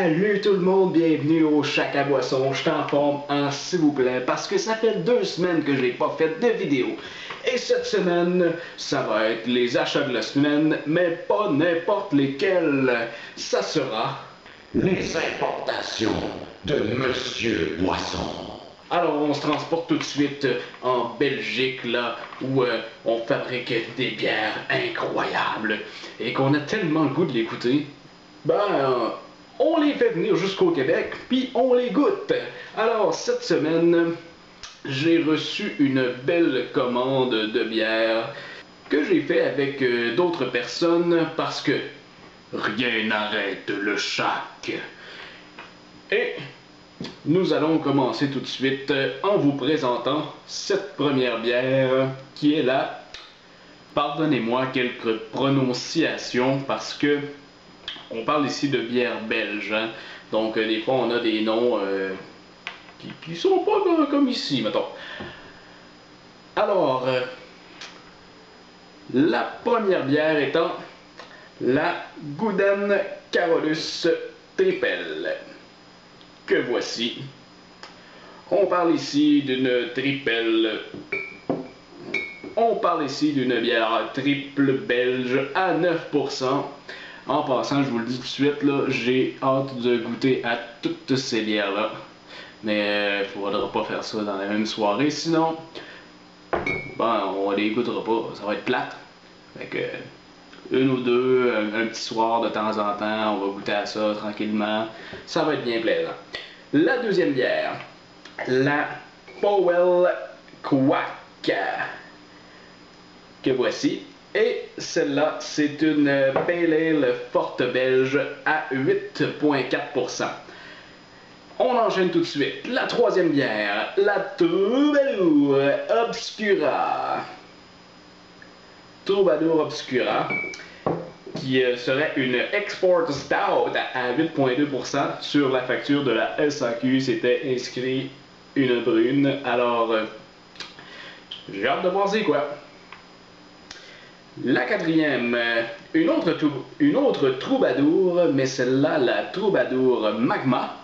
Salut tout le monde, bienvenue au Chac à boisson. Je t'en forme en s'il vous plaît parce que ça fait 2 semaines que j'ai pas fait de vidéo. Et cette semaine, ça va être les achats de la semaine, mais pas n'importe lesquels. Ça sera les importations de Monsieur Boisson. Alors on se transporte tout de suite en Belgique là où on fabrique des bières incroyables et qu'on a tellement le goût de les goûter. On les fait venir jusqu'au Québec puis on les goûte. Alors cette semaine j'ai reçu une belle commande de bière que j'ai fait avec d'autres personnes parce que rien n'arrête le Chac. Et nous allons commencer tout de suite en vous présentant cette première bière qui est la... Pardonnez-moi quelques prononciations parce que on parle ici de bière belge. Hein? Donc des fois on a des noms qui sont pas comme ici, mettons. Alors, la première bière étant la Guden Carolus Tripel. Que voici. On parle ici d'une tripel. On parle ici d'une bière triple belge à 9%. En passant, je vous le dis tout de suite, là, j'ai hâte de goûter à toutes ces bières-là. Mais il faudra pas faire ça dans la même soirée, sinon, on les goûtera pas, ça va être plate. Fait que, une ou deux, un petit soir de temps en temps, on va goûter à ça tranquillement. Ça va être bien plaisant. La deuxième bière, la Powell Quack, que voici. Et celle-là, c'est une Pale Ale forte belge à 8,4%. On enchaîne tout de suite. La troisième bière, la Troubadour Obscura. Troubadour Obscura, qui serait une Export Stout à 8,2%. Sur la facture de la SAQ, c'était inscrit une brune. Alors, j'ai hâte de voir c'est quoi. La quatrième, une autre Troubadour, mais celle-là, la Troubadour Magma,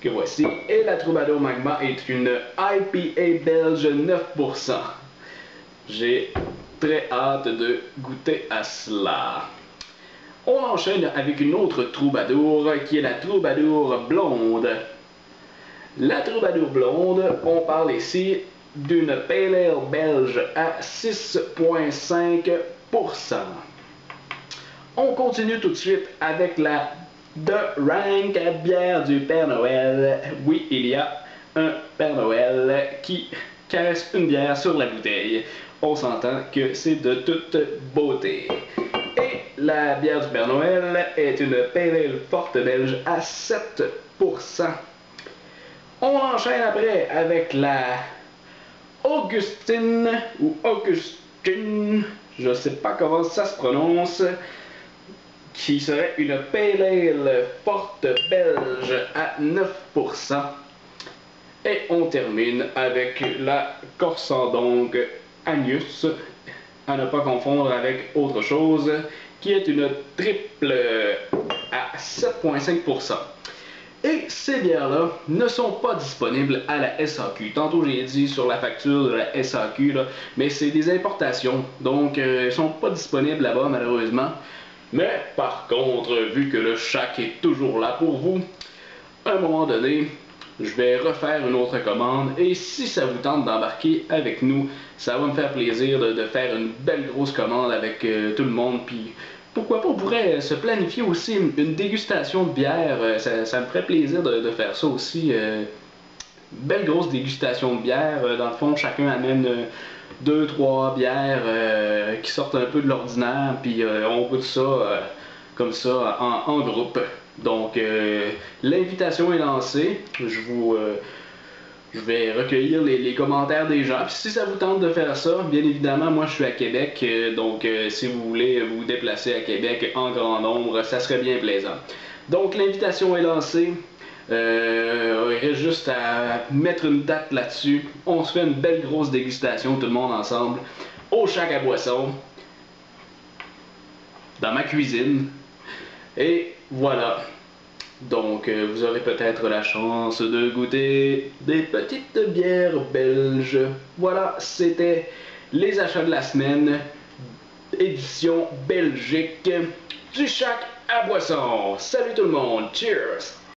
que voici. Et la Troubadour Magma est une IPA belge 9%. J'ai très hâte de goûter à cela. On enchaîne avec une autre Troubadour qui est la Troubadour Blonde. La Troubadour Blonde, on parle ici d'une Pale Ale belge à 6,5%. On continue tout de suite avec la The Rank bière du Père Noël. Oui, il y a un Père Noël qui caresse une bière sur la bouteille. On s'entend que c'est de toute beauté. Et la bière du Père Noël est une Pale Ale forte belge à 7%. On enchaîne après avec la Augustine ou Augustine, je sais pas comment ça se prononce, qui serait une Pale Ale forte belge à 9%. Et on termine avec la Corsandong Agnus, à ne pas confondre avec autre chose, qui est une triple à 7,5%. Et ces bières-là ne sont pas disponibles à la SAQ. Tantôt j'ai dit sur la facture de la SAQ, là, mais c'est des importations, donc elles ne sont pas disponibles là-bas malheureusement. Mais par contre, vu que le Chac est toujours là pour vous, à un moment donné, je vais refaire une autre commande et si ça vous tente d'embarquer avec nous, ça va me faire plaisir de faire une belle grosse commande avec tout le monde. Puis pourquoi pas, on pourrait se planifier aussi une dégustation de bière. Ça me ferait plaisir de faire ça aussi. Belle grosse dégustation de bière. Dans le fond, chacun amène 2-3 bières qui sortent un peu de l'ordinaire. Puis on goûte ça comme ça en groupe. Donc l'invitation est lancée. Je vais recueillir les commentaires des gens. Puis si ça vous tente de faire ça, bien évidemment, moi je suis à Québec, donc si vous voulez vous déplacer à Québec en grand nombre, ça serait bien plaisant. Donc l'invitation est lancée. Il reste juste à mettre une date là-dessus. On se fait une belle grosse dégustation, tout le monde ensemble, au Chac à boisson, dans ma cuisine. Et voilà. Donc vous aurez peut-être la chance de goûter des petites bières belges. Voilà, c'était les achats de la semaine, édition Belgique du Shack à boisson. Salut tout le monde, cheers!